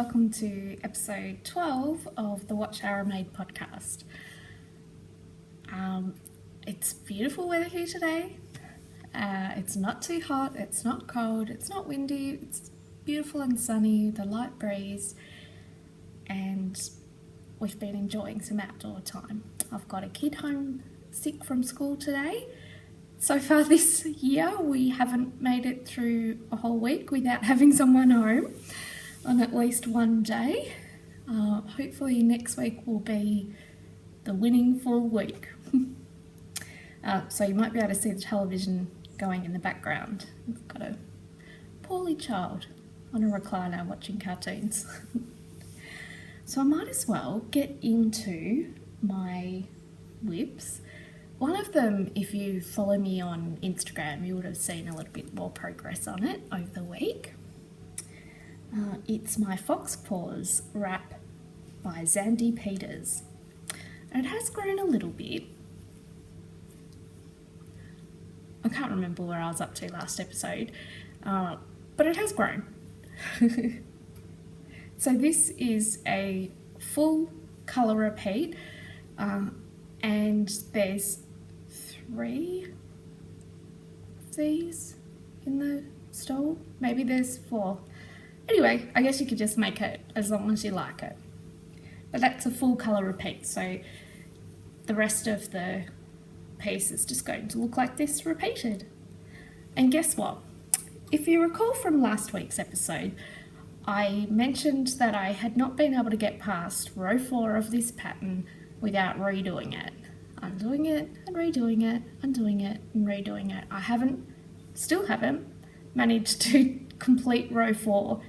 welcome to episode 12 of the What Shara Made podcast. It's beautiful weather here today. It's not too hot, it's not cold, it's not windy, it's beautiful and sunny, the light breeze, and we've been enjoying some outdoor time. I've got a kid home sick from school today. So far this year, we haven't made it through a whole week without having someone home on at least one day. Hopefully next week will be the winning full week. So you might be able to see the television going in the background. We've got a poorly child on a recliner watching cartoons. So I might as well get into my whips. One of them, if you follow me on Instagram, you would have seen a little bit more progress on it over the week. It's my Fox Paws wrap by Zandy Peters. And it has grown a little bit. I can't remember where I was up to last episode, but it has grown. So this is a full colour repeat, and there's 3 of these in the stall. Maybe there's 4. Anyway, I guess you could just make it as long as you like it. But that's a full colour repeat, so the rest of the piece is just going to look like this repeated. And guess what? If you recall from last week's episode, I mentioned that I had not been able to get past row 4 of this pattern without redoing it. Undoing it and redoing it, undoing it and redoing it. I still haven't managed to complete row 4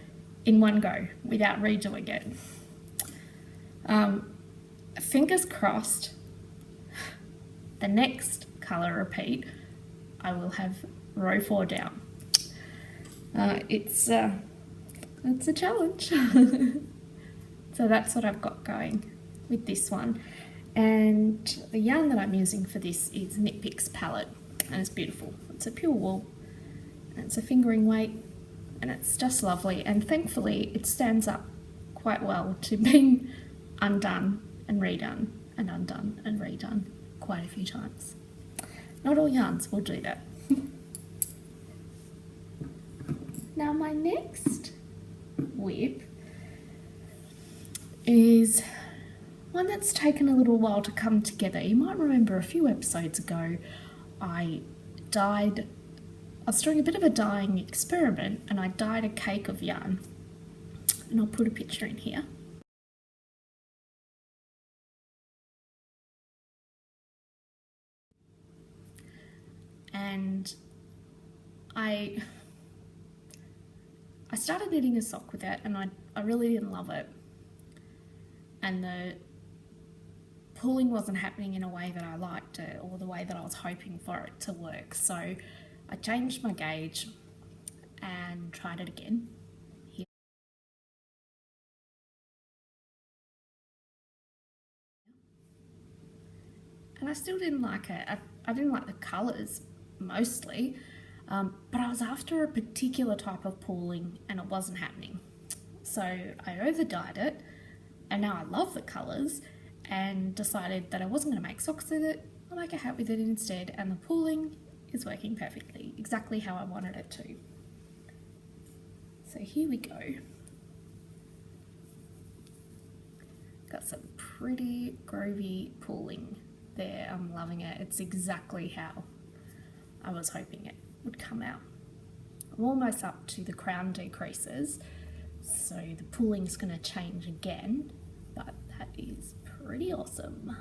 in one go without redoing it. Fingers crossed, the next colour repeat, I will have row 4 down. It's a challenge. So that's what I've got going with this one. And the yarn that I'm using for this is Knit Picks palette, and it's beautiful. It's a pure wool, and it's a fingering weight, and it's just lovely. And thankfully, it stands up quite well to being undone and redone and undone and redone quite a few times. Not all yarns will do that. Now my next whip is one that's taken a little while to come together. You might remember a few episodes ago I was doing a bit of a dyeing experiment, and I dyed a cake of yarn, and I'll put a picture in here. And I started knitting a sock with it, and I really didn't love it. And the pulling wasn't happening in a way that I liked it, or the way that I was hoping for it to work. So I changed my gauge and tried it again. Here. And I still didn't like it. I didn't like the colours mostly, but I was after a particular type of pulling and it wasn't happening. So I over-dyed it, and now I love the colours, and decided that I wasn't going to make socks with it. I'll make a hat with it instead, and the pulling is working perfectly, exactly how I wanted it to. So here we go. Got some pretty grovey pulling there. I'm loving it. It's exactly how I was hoping it would come out. I'm almost up to the crown decreases, so the pulling's going to change again, but that is pretty awesome.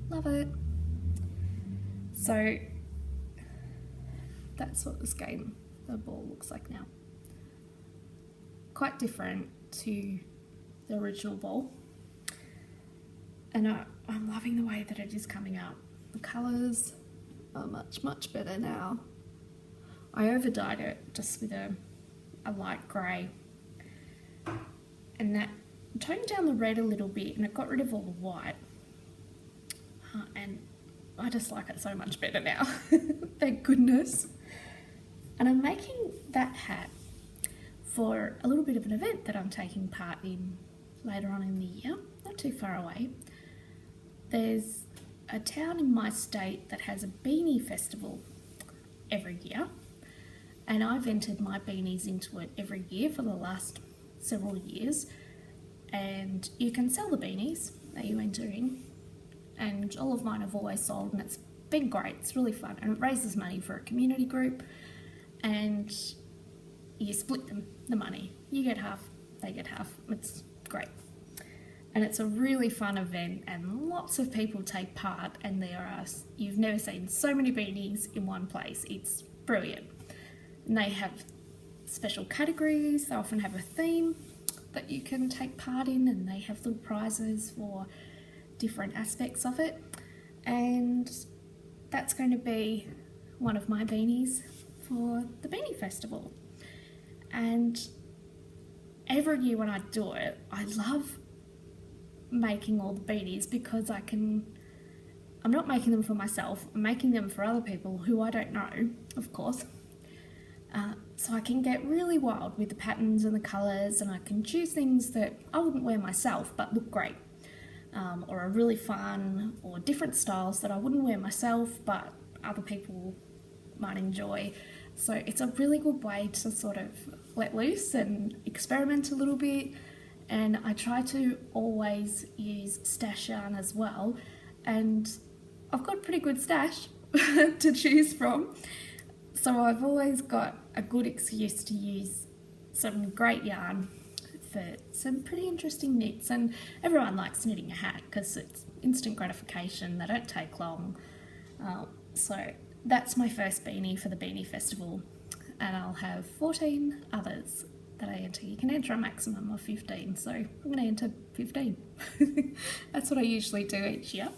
Love it. So that's what the ball looks like now. Quite different to the original ball, and I'm loving the way that it is coming out. The colours are much better now. I over-dyed it just with a light grey, and that toned down the red a little bit, and it got rid of all the white, and I just like it so much better now. Thank goodness. And I'm making that hat for a little bit of an event that I'm taking part in later on in the year, not too far away. There's a town in my state that has a beanie festival every year, and I've entered my beanies into it every year for the last several years, and you can sell the beanies that you enter in, and all of mine have always sold, and it's been great. It's really fun, and it raises money for a community group, and you split the money. You get half, they get half. It's great. And it's a really fun event, and lots of people take part, and you've never seen so many beanies in one place. It's brilliant. And they have special categories. They often have a theme that you can take part in, and they have little prizes for different aspects of it. And that's going to be one of my beanies for the Beanie Festival. And every year when I do it, I love making all the beanies because I'm not making them for myself, I'm making them for other people who I don't know, of course. So I can get really wild with the patterns and the colours, and I can choose things that I wouldn't wear myself but look great, or are really fun, or different styles that I wouldn't wear myself but other people might enjoy. So it's a really good way to sort of let loose and experiment a little bit. And I try to always use stash yarn as well, and I've got a pretty good stash to choose from, so I've always got a good excuse to use some great yarn for some pretty interesting knits. And everyone likes knitting a hat because it's instant gratification, they don't take long. So that's my first beanie for the Beanie Festival, and I'll have 14 others that I enter. You can enter a maximum of 15, so I'm going to enter 15. That's what I usually do each year.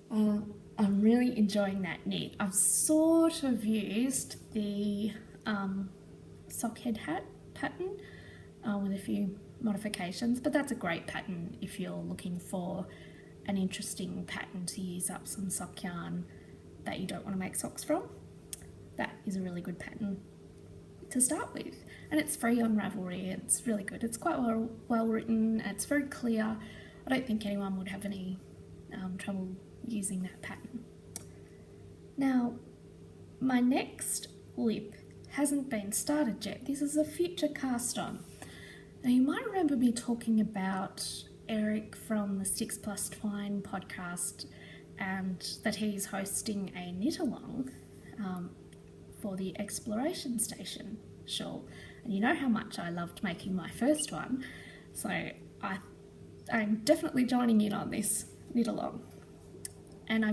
I'm really enjoying that knit. I've sort of used the sockhead hat pattern with a few modifications, but that's a great pattern if you're looking for an interesting pattern to use up some sock yarn that you don't want to make socks from. That is a really good pattern to start with, and it's free on Ravelry. It's really good. It's quite well written, and it's very clear. I don't think anyone would have any trouble using that pattern. Now, my next lip hasn't been started yet. This is a future cast on. Now, you might remember me talking about Eric from the 6 Plus Twine podcast, and that he's hosting a knit along for the Exploration Station shawl. And you know how much I loved making my first one, so I'm definitely joining in on this knit along. And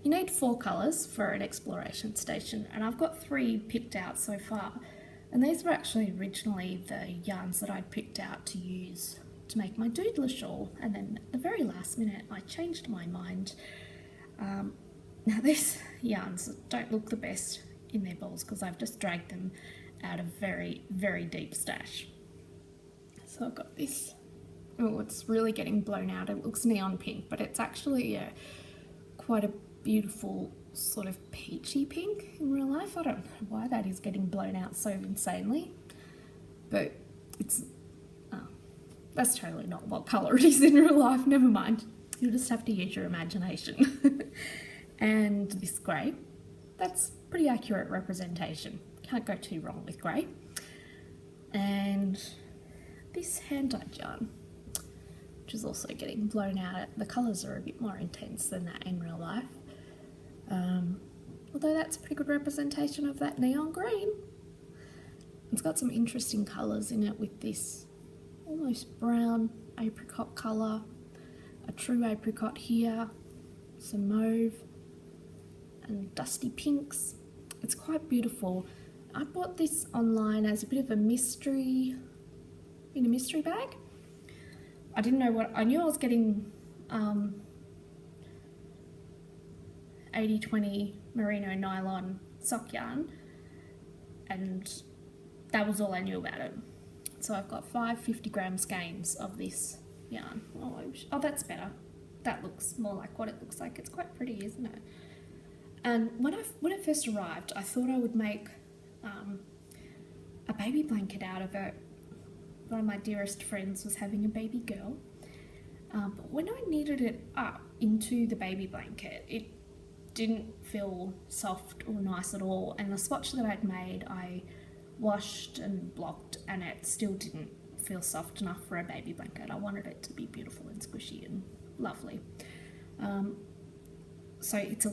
you need 4 colours for an Exploration Station, and I've got 3 picked out so far. And these were actually originally the yarns that I'd picked out to use to make my Doodler shawl, and then at the very last minute I changed my mind. Now these yarns don't look the best in their balls because I've just dragged them out of very, very deep stash. So I've got this. Oh, it's really getting blown out. It looks neon pink, but it's actually quite a beautiful sort of peachy pink in real life. I don't know why that is getting blown out so insanely, but that's totally not what colour it is in real life. Never mind. You'll just have to use your imagination. And this grey, that's pretty accurate representation. Can't go too wrong with grey. And this hand-dyed yarn, which is also getting blown out. The colours are a bit more intense than that in real life. Although that's a pretty good representation of that neon green. It's got some interesting colours in it with this almost brown apricot colour, a true apricot here, some mauve, and dusty pinks. It's quite beautiful. I bought this online as a bit of a mystery, in a mystery bag. I didn't know what, I knew I was getting 80/20 merino nylon sock yarn, and that was all I knew about it. So I've got 5 50-gram skeins of this yarn. Oh, that's better. That looks more like what it looks like. It's quite pretty, isn't it? And when it first arrived, I thought I would make a baby blanket out of it. One of my dearest friends was having a baby girl. But when I knitted it up into the baby blanket, it didn't feel soft or nice at all. And the swatch that I'd made, I washed and blocked, and it still didn't feel soft enough for a baby blanket. I wanted it to be beautiful and squishy and lovely. So it's a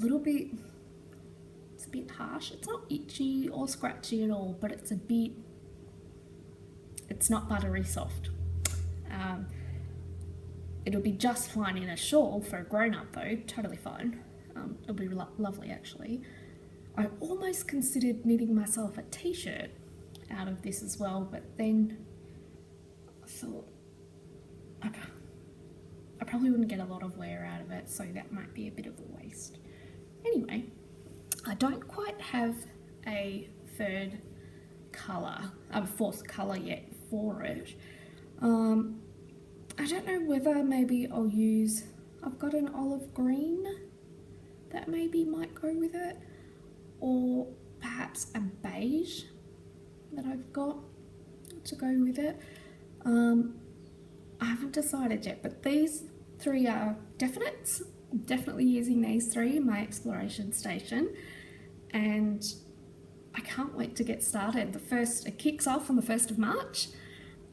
bit harsh. It's not itchy or scratchy at all, but it's not buttery soft. It'll be just fine in a shawl for a grown-up though, totally fine. It'll be lovely actually. I almost considered knitting myself a t-shirt out of this as well, but then I thought I probably wouldn't get a lot of wear out of it, so that might be a bit of a waste. Anyway, I don't quite have a fourth colour yet for it. I don't know whether maybe I'll use, I've got an olive green that maybe might go with it, or perhaps a beige that I've got to go with it. I haven't decided yet, but these three are definites. I'm definitely using these three in my exploration station, and I can't wait to get started. It kicks off on the 1st of March,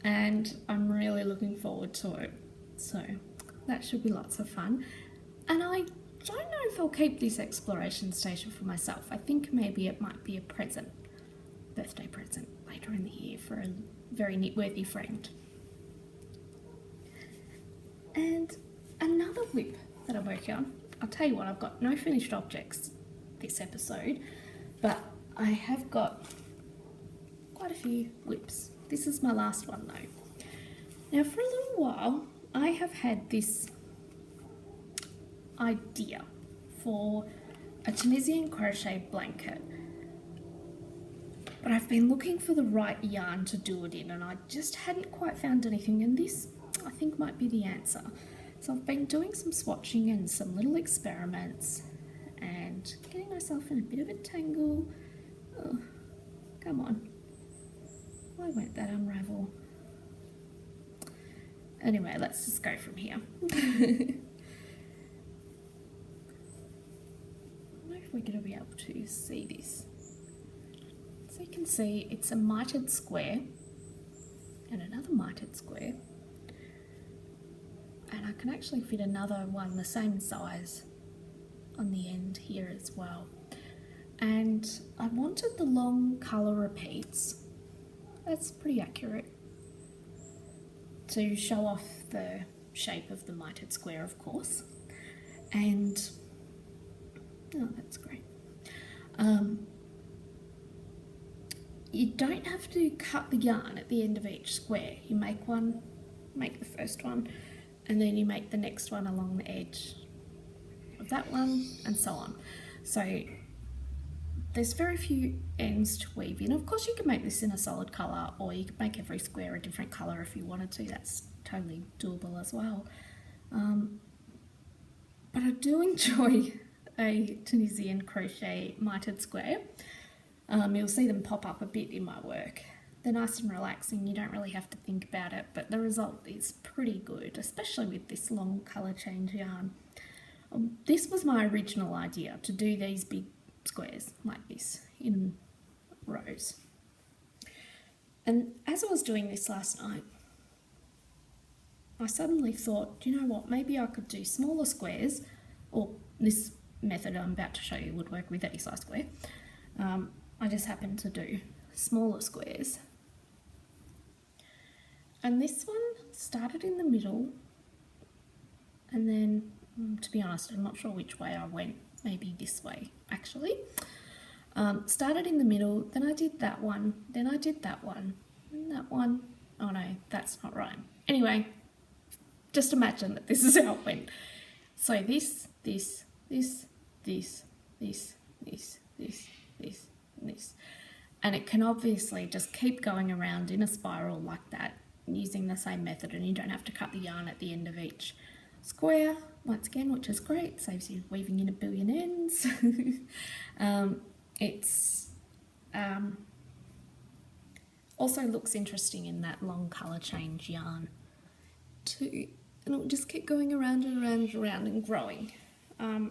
and I'm really looking forward to it. So that should be lots of fun. And I don't know if I'll keep this exploration station for myself. I think maybe it might be a birthday present later in the year for a very knitworthy friend. And another whip that I'm working on, I'll tell you what, I've got no finished objects this episode, but I have got quite a few whips. This is my last one though. Now for a little while I have had this idea for a Tunisian crochet blanket, but I've been looking for the right yarn to do it in, and I just hadn't quite found anything, and this I think might be the answer. So I've been doing some swatching and some little experiments and getting myself in a bit of a tangle. Oh, come on. Why won't that unravel? Anyway, let's just go from here. I don't know if we're going to be able to see this. So you can see it's a mitered square and another mitered square. And I can actually fit another one the same size on the end here as well. And I wanted the long colour repeats, that's pretty accurate, to show off the shape of the mitered square, of course. And oh, that's great. You don't have to cut the yarn at the end of each square. You make the first one, and then you make the next one along the edge of that one, and so on. So there's very few ends to weave in. Of course you can make this in a solid colour, or you could make every square a different colour if you wanted to. That's totally doable as well. But I do enjoy a Tunisian crochet mitered square. You'll see them pop up a bit in my work. They're nice and relaxing, you don't really have to think about it, but the result is pretty good, especially with this long colour change yarn. This was my original idea, to do these big squares like this in rows. And as I was doing this last night, I suddenly thought, do you know what, maybe I could do smaller squares, or this method I'm about to show you would work with any size square. I just happened to do smaller squares. And this one started in the middle, and then, to be honest, I'm not sure which way I went, maybe this way actually. Started in the middle, then I did that one, then I did that one, and that one. Oh no, that's not right. Anyway, just imagine that this is how it went. So this, and it can obviously just keep going around in a spiral like that using the same method, and you don't have to cut the yarn at the end of each square once again, which is great, saves you weaving in a billion ends. Also looks interesting in that long colour change yarn too. And it'll just keep going around and around and around and growing. I'm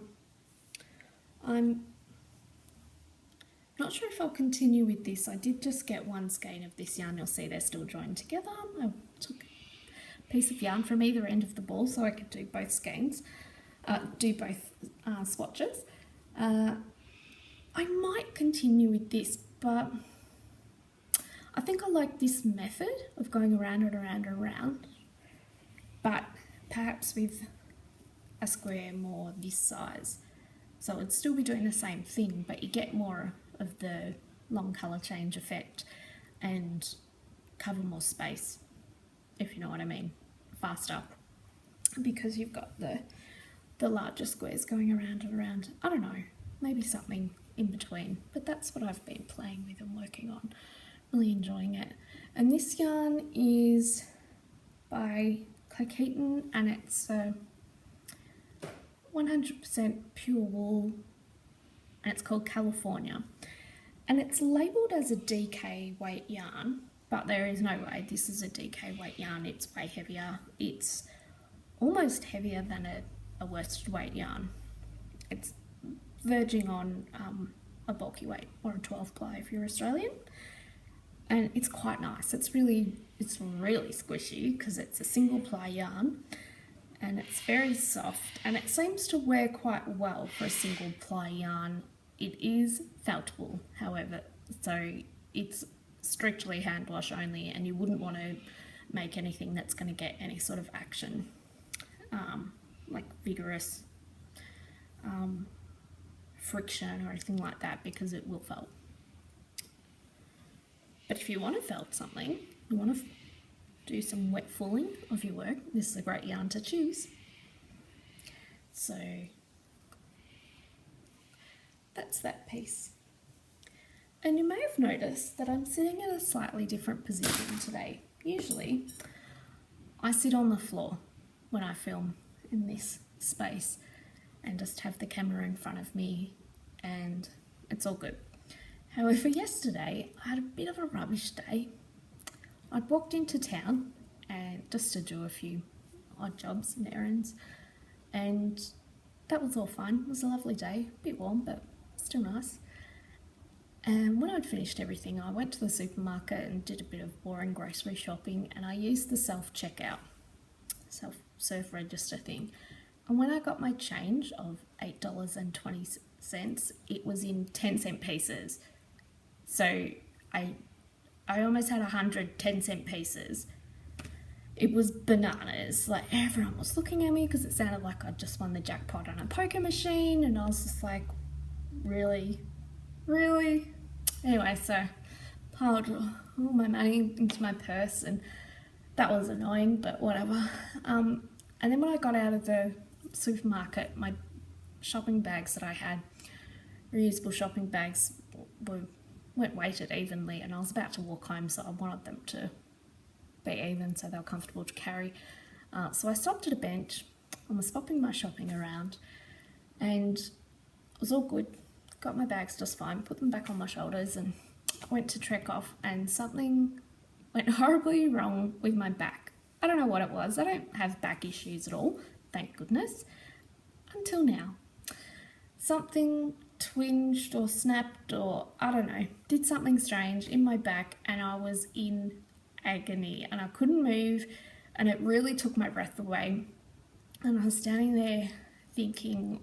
not sure if I'll continue with this. I did just get one skein of this yarn. You'll see they're still joined together. I took a piece of yarn from either end of the ball so I could do both skeins, do both swatches. I might continue with this, but I think I like this method of going around and around and around, but perhaps with a square more this size. So it'd still be doing the same thing, but you get more of the long colour change effect and cover more space, if you know what I mean, faster, because you've got the larger squares going around and around. I don't know, maybe something in between, but that's what I've been playing with and working on. Really enjoying it. And this yarn is by Cleckheaton, and it's 100% pure wool, and it's called California. And it's labelled as a DK weight yarn, but there is no way this is a DK weight yarn. It's way heavier. It's almost heavier than a worsted weight yarn. It's verging on a bulky weight, or a 12 ply if you're Australian. And it's quite nice. It's really squishy because it's a single ply yarn, and it's very soft, and it seems to wear quite well for a single ply yarn. It is felt wool, however, so it's strictly hand wash only, and you wouldn't want to make anything that's going to get any sort of action, like vigorous friction or anything like that, because it will felt. But if you want to felt something, you want to do some wet fulling of your work, this is a great yarn to choose. So that's that piece. And you may have noticed that I'm sitting in a slightly different position today. Usually I sit on the floor when I film in this space and just have the camera in front of me, and it's all good. However, yesterday I had a bit of a rubbish day. I'd walked into town and just to do a few odd jobs and errands, and that was all fine. It was a lovely day, a bit warm but still nice. And when I'd finished everything, I went to the supermarket and did a bit of boring grocery shopping, and I used the self-checkout, self-serve register thing. And when I got my change of $8.20, it was in 10-cent pieces. So I almost had 100 10-cent pieces. It was bananas. Like, everyone was looking at me because it sounded like I'd just won the jackpot on a poker machine, and I was just like, really? Anyway, so piled all my money into my purse, and that was annoying, but whatever. And then when I got out of the supermarket, my shopping bags that I had, reusable shopping bags, weren't weighted evenly, and I was about to walk home, so I wanted them to be even so they were comfortable to carry. So I stopped at a bench and was swapping my shopping around, and it was all good. Got my bags just fine, put them back on my shoulders, and went to trek off, and something went horribly wrong with my back. I don't know what it was. I don't have back issues at all, thank goodness, until now. Something twinged or snapped, or I don't know, did something strange in my back, and I was in agony and I couldn't move, and it really took my breath away. And I was standing there thinking,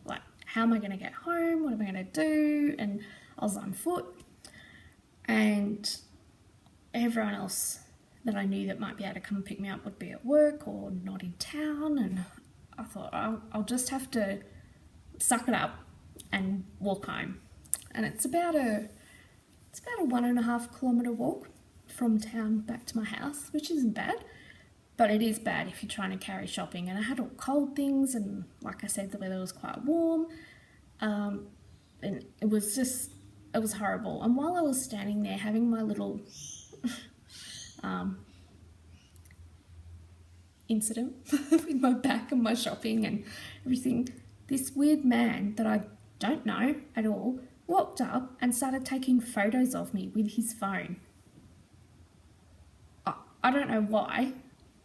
like, how am I going to get home? What am I going to do? And I was on foot, and everyone else that I knew that might be able to come pick me up would be at work or not in town, and I thought I'll just have to suck it up and walk home. And it's about a 1.5 kilometre walk from town back to my house, which isn't bad, but it is bad if you're trying to carry shopping. And I had all cold things, and like I said, the weather was quite warm, and it was horrible. And while I was standing there having my little incident with my back and my shopping and everything, this weird man that I don't know at all walked up and started taking photos of me with his phone. I don't know why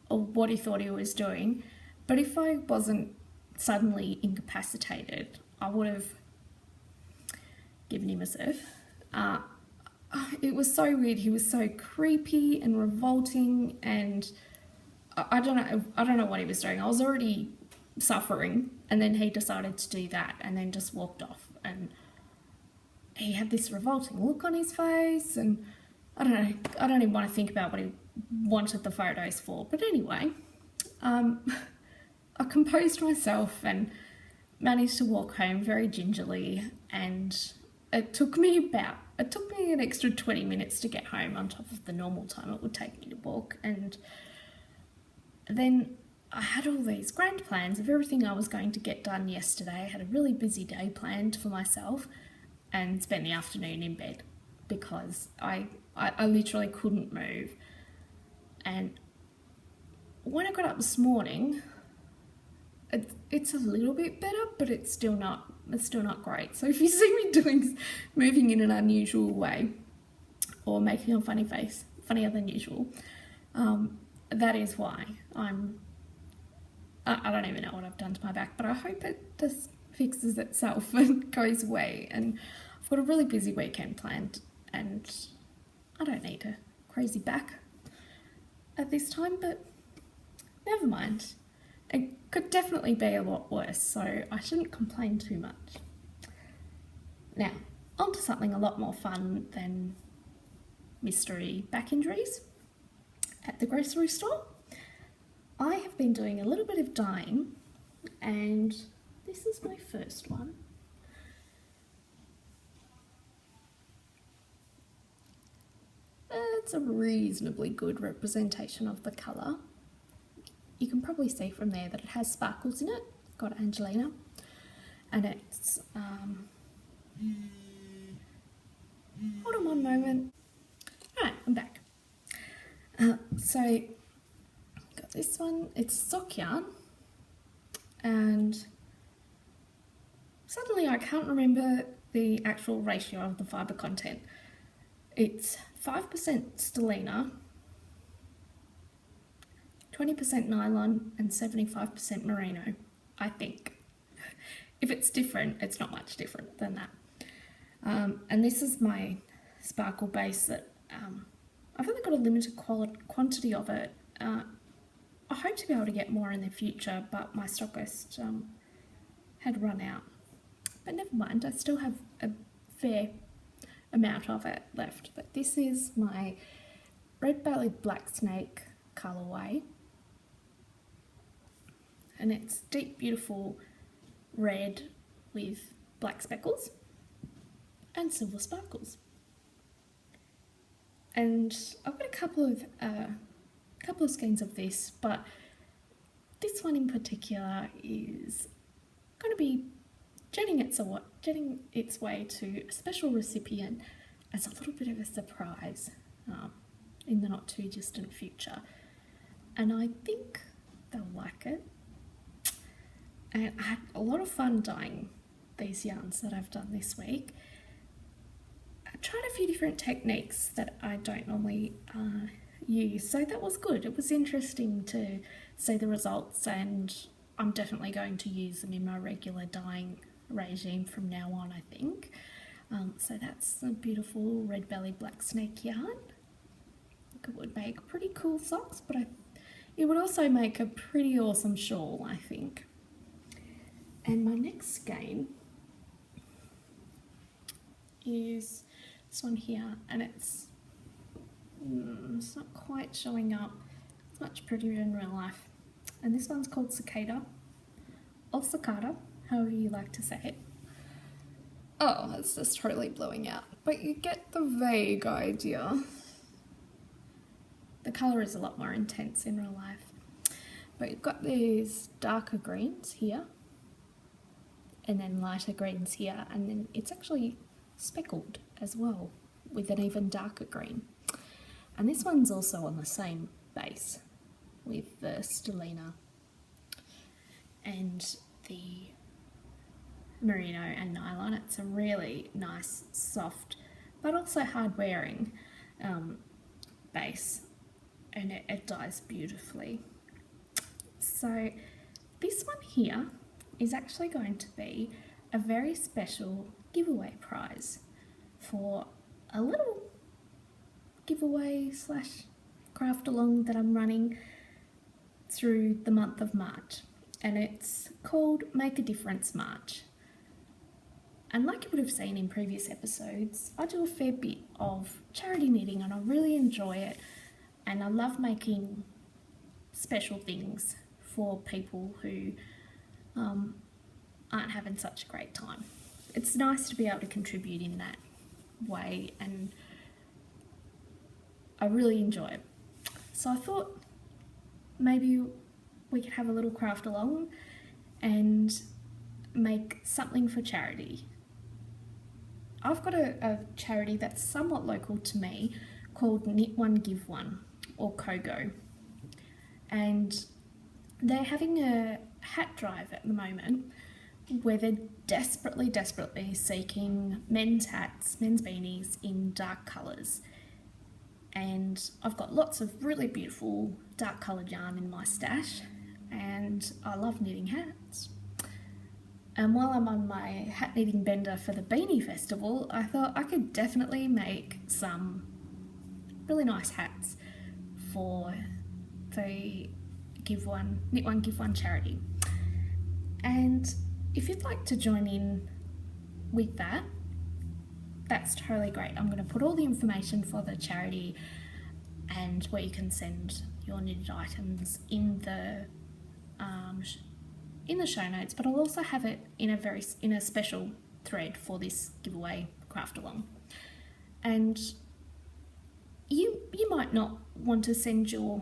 or what he thought he was doing, but if I wasn't suddenly incapacitated, I would have given him a serve. It was so weird. He was so creepy and revolting, and I don't know what he was doing. I was already suffering, and then he decided to do that and then just walked off, and he had this revolting look on his face, and I don't even want to think about what he wanted the photos for. But anyway, I composed myself and managed to walk home very gingerly, and it took me an extra 20 minutes to get home on top of the normal time it would take me to walk. And then I had all these grand plans of everything I was going to get done yesterday. I had a really busy day planned for myself and spent the afternoon in bed because I literally couldn't move. And when I got up this morning, it's a little bit better, but it's still not great. So if you see me moving in an unusual way or making a funny face, funnier than usual, that is why. I don't even know what I've done to my back, but I hope it just fixes itself and goes away. And I've got a really busy weekend planned, and I don't need a crazy back at this time, but never mind. It could definitely be a lot worse, so I shouldn't complain too much. Now, on to something a lot more fun than mystery back injuries. At the grocery store, I have been doing a little bit of dyeing, and this is my first one. It's a reasonably good representation of the colour. You can probably see from there that it has sparkles in it. It's got Angelina, and it's hold on one moment. Alright, I'm back. So got this one. It's sock yarn, and suddenly I can't remember the actual ratio of the fibre content. It's 5% stellina, 20% nylon, and 75% merino, I think. If it's different, it's not much different than that. And this is my sparkle base that I've only got a limited quantity of it. I hope to be able to get more in the future, but my stockist had run out. But never mind, I still have a fair amount of it left. But this is my red-bellied black snake colourway, and it's deep, beautiful red with black speckles and silver sparkles. And I've got a couple of skeins of this, but this one in particular is going to be getting its way to a special recipient as a little bit of a surprise in the not too distant future, and I think they'll like it. And I had a lot of fun dyeing these yarns that I've done this week. I tried a few different techniques that I don't normally use, so that was good. It was interesting to see the results, and I'm definitely going to use them in my regular dyeing regime from now on, I think. So that's a beautiful red-bellied black snake yarn. I think it would make pretty cool socks, but it would also make a pretty awesome shawl, I think. And my next skein is this one here, and it's not quite showing up. It's much prettier in real life. And this one's called Cicada, or Cicada, however you like to say it. Oh, it's just totally blowing out, but you get the vague idea. The colour is a lot more intense in real life. But you've got these darker greens here, and then lighter greens here, and then it's actually speckled as well with an even darker green. And this one's also on the same base with the stellina and the merino and nylon. It's a really nice, soft, but also hard wearing base, and it dyes beautifully. So this one here is actually going to be a very special giveaway prize for a little giveaway slash craft along that I'm running through the month of March, and it's called Make a Difference March. And like you would have seen in previous episodes, I do a fair bit of charity knitting and I really enjoy it, and I love making special things for people who aren't having such a great time. It's nice to be able to contribute in that way, and I really enjoy it. So I thought maybe we could have a little craft along and make something for charity. I've got a charity that's somewhat local to me called Knit One Give One, or KOGO, and they're having a hat drive at the moment where they're desperately seeking men's hats, men's beanies in dark colours. And I've got lots of really beautiful dark coloured yarn in my stash, and I love knitting hats. And while I'm on my hat knitting bender for the Beanie Festival, I thought I could definitely make some really nice hats for the Knit One Give One charity. And if you'd like to join in with that, that's totally great. I'm going to put all the information for the charity and where you can send your knitted items in the show notes, but I'll also have it in a special thread for this giveaway craft along. And you might not want to send your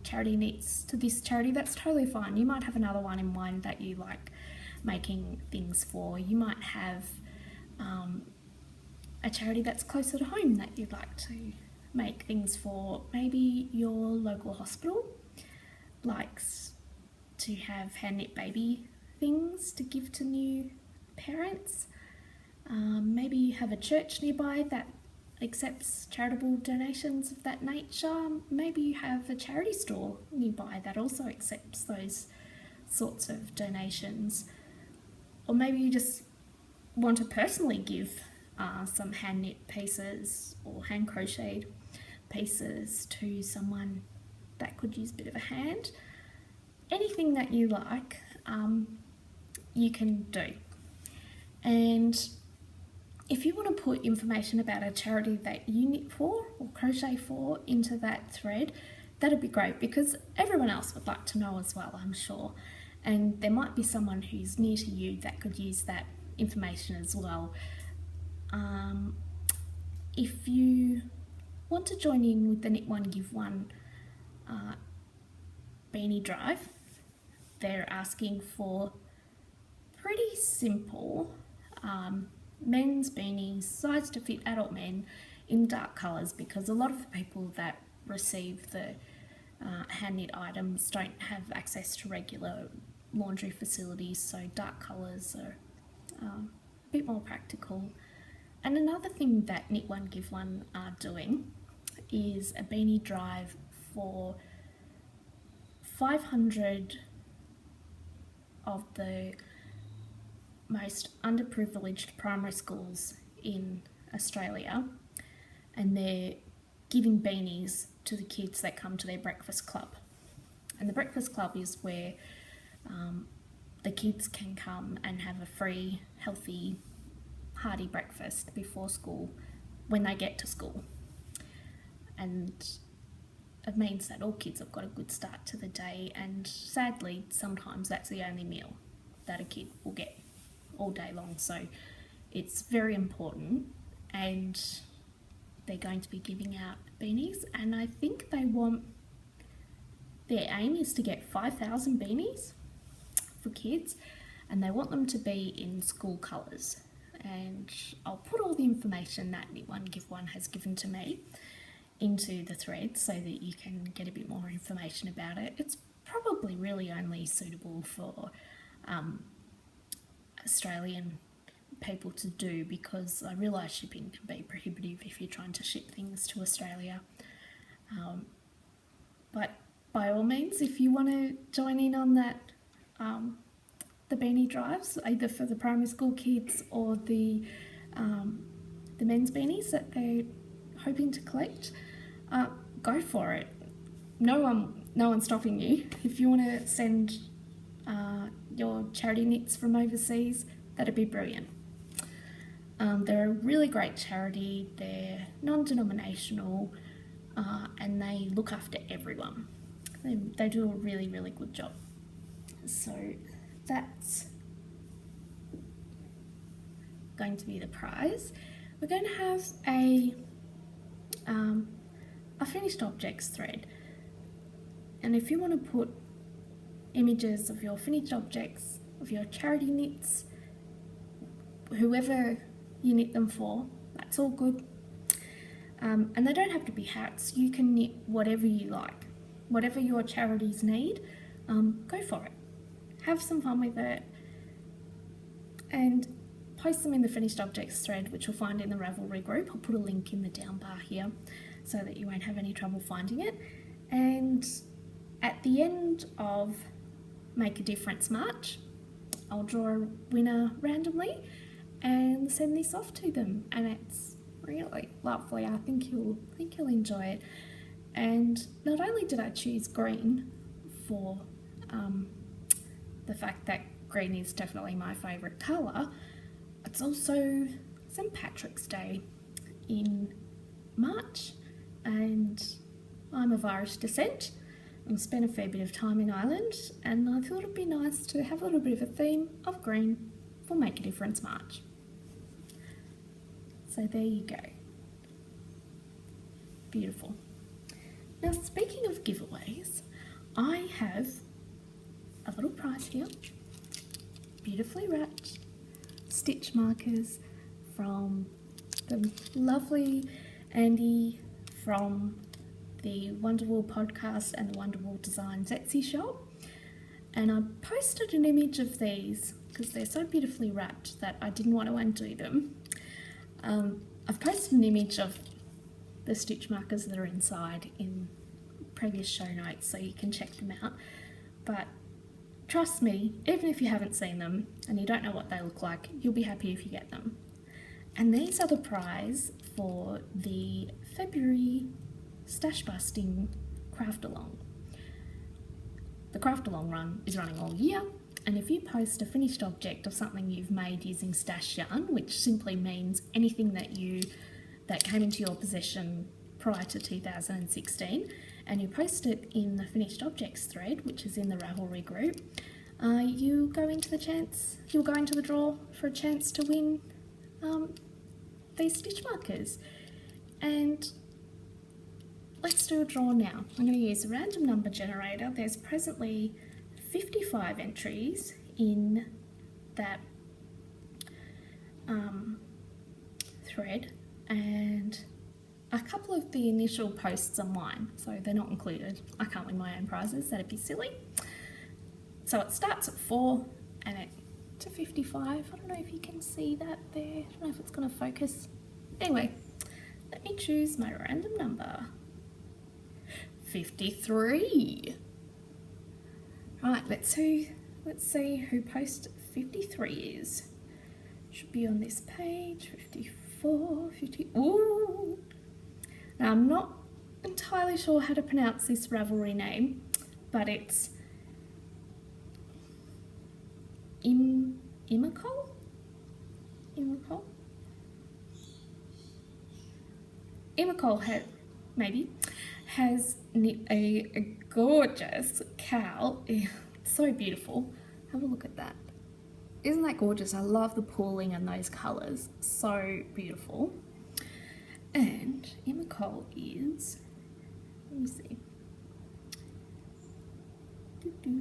charity knits to this charity. That's totally fine. You might have another one in mind that you like making things for. You might have a charity that's closer to home that you'd like to make things for. Maybe your local hospital likes to have hand knit baby things to give to new parents. Maybe you have a church nearby that accepts charitable donations of that nature. Maybe you have a charity store nearby that also accepts those sorts of donations. Or maybe you just want to personally give some hand knit pieces or hand crocheted pieces to someone that could use a bit of a hand. Anything that you like, you can do. And if you want to put information about a charity that you knit for or crochet for into that thread, that'd be great, because everyone else would like to know as well, I'm sure. And there might be someone who's near to you that could use that information as well. If you want to join in with the Knit One Give One beanie drive, they're asking for pretty simple men's beanies, sized to fit adult men in dark colours, because a lot of the people that receive the hand knit items don't have access to regular laundry facilities, so dark colours are a bit more practical. And another thing that Knit One Give One are doing is a beanie drive for 500 of the most underprivileged primary schools in Australia, and they're giving beanies to the kids that come to their breakfast club. And the breakfast club is where the kids can come and have a free, healthy, hearty breakfast before school when they get to school. And it means that all kids have got a good start to the day, and sadly sometimes that's the only meal that a kid will get all day long. So it's very important, and they're going to be giving out beanies, and I think their aim is to get 5,000 beanies for kids, and they want them to be in school colours. And I'll put all the information that Knit One Give One has given to me into the thread so that you can get a bit more information about it. It's probably really only suitable for Australian people to do, because I realise shipping can be prohibitive if you're trying to ship things to Australia. But by all means, if you want to join in on that, the beanie drives, either for the primary school kids or the men's beanies that they're hoping to collect, go for it. No one's stopping you. If you want to send your charity knits from overseas, that'd be brilliant. They're a really great charity. They're non-denominational, and they look after everyone. They do a really, really good job. So that's going to be the prize. We're going to have a finished objects thread, and if you want to put images of your finished objects, of your charity knits, whoever you knit them for, that's all good. And they don't have to be hats. You can knit whatever you like, whatever your charities need. Go for it. Have some fun with it, and post them in the finished objects thread, which you'll find in the Ravelry group. I'll put a link in the down bar here so that you won't have any trouble finding it. And at the end of Make a Difference March, I'll draw a winner randomly and send this off to them, and it's really lovely. I think you'll enjoy it. And not only did I choose green for the fact that green is definitely my favourite colour, it's also St. Patrick's Day in March, and I'm of Irish descent. I've spent a fair bit of time in Ireland, and I thought it'd be nice to have a little bit of a theme of green for Make a Difference March. So there you go. Beautiful. Now, speaking of giveaways, I have a little prize here, beautifully wrapped stitch markers from the lovely Andy from the Wonderwool podcast and the Wonderwool Designs Etsy shop. And I posted an image of these because they're so beautifully wrapped that I didn't want to undo them. I've posted an image of the stitch markers that are inside in previous show notes, so you can check them out. But trust me, even if you haven't seen them and you don't know what they look like, you'll be happy if you get them. And these are the prize for the February Stash Busting Craft Along. The Craft Along run is running all year, and if you post a finished object of something you've made using stash yarn, which simply means anything that came into your possession prior to 2016, and you post it in the finished objects thread, which is in the Ravelry group, you'll go into the draw for a chance to win these stitch markers. And let's do a draw now. I'm going to use a random number generator. There's presently 55 entries in that thread, and a couple of the initial posts are mine, so they're not included. I can't win my own prizes, that'd be silly. So it starts at 4 and it to 55. I don't know if you can see that there. I don't know if it's going to focus. Anyway, let me choose my random number. 53. Right, let's see who post 53 is. Should be on this page. 54, 50. Ooh! Now, I'm not entirely sure how to pronounce this Ravelry name, but it's Imacol? Imacol has knit a gorgeous cowl. It's so beautiful. Have a look at that. Isn't that gorgeous? I love the pooling and those colours. So beautiful. And Imacol is, let me see.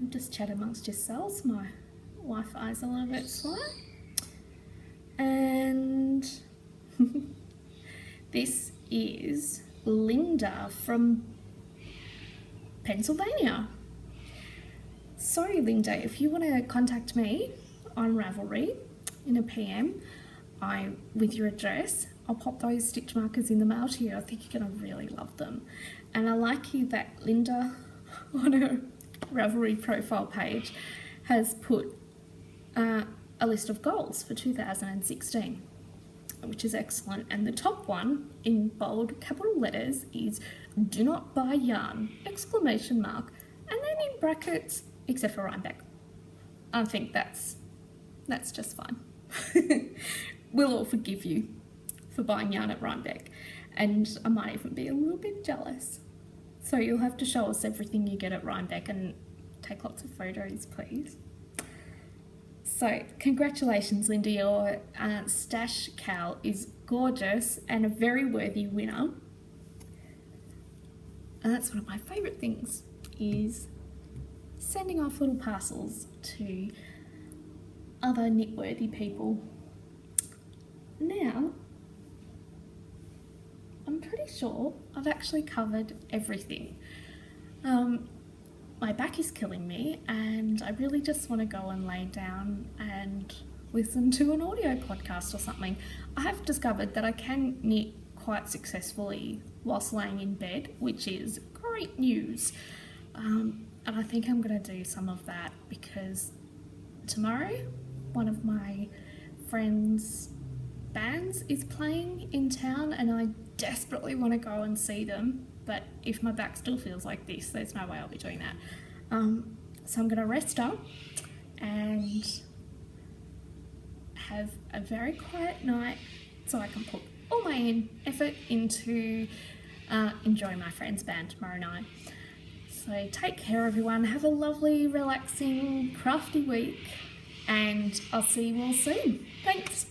Just chat amongst yourselves. My Wi-Fi is a little bit slow. And this is Linda from Pennsylvania. So Linda, if you want to contact me on Ravelry, in a PM with your address, I'll pop those stitch markers in the mail to you. I think you're going to really love them. And I like you that Linda, on her Ravelry profile page, has put a list of goals for 2016, which is excellent. And the top one in bold capital letters is "Do not buy yarn!" exclamation mark, and then in brackets, except for Rhinebeck. I think that's just fine. We'll all forgive you for buying yarn at Rhinebeck, and I might even be a little bit jealous. So you'll have to show us everything you get at Rhinebeck and take lots of photos, please. So congratulations, Linda, your stash cowl is gorgeous and a very worthy winner. And that's one of my favourite things, is sending off little parcels to other knit-worthy people. Now, I'm pretty sure I've actually covered everything. My back is killing me and I really just want to go and lay down and listen to an audio podcast or something. I have discovered that I can knit quite successfully whilst laying in bed, which is great news. And I think I'm going to do some of that because tomorrow one of my friends' bands is playing in town and I desperately want to go and see them, but if my back still feels like this, there's no way I'll be doing that. So I'm going to rest up and have a very quiet night so I can put all my effort into enjoying my friend's band tomorrow night. So take care, everyone. Have a lovely, relaxing, crafty week, and I'll see you all soon. Thanks.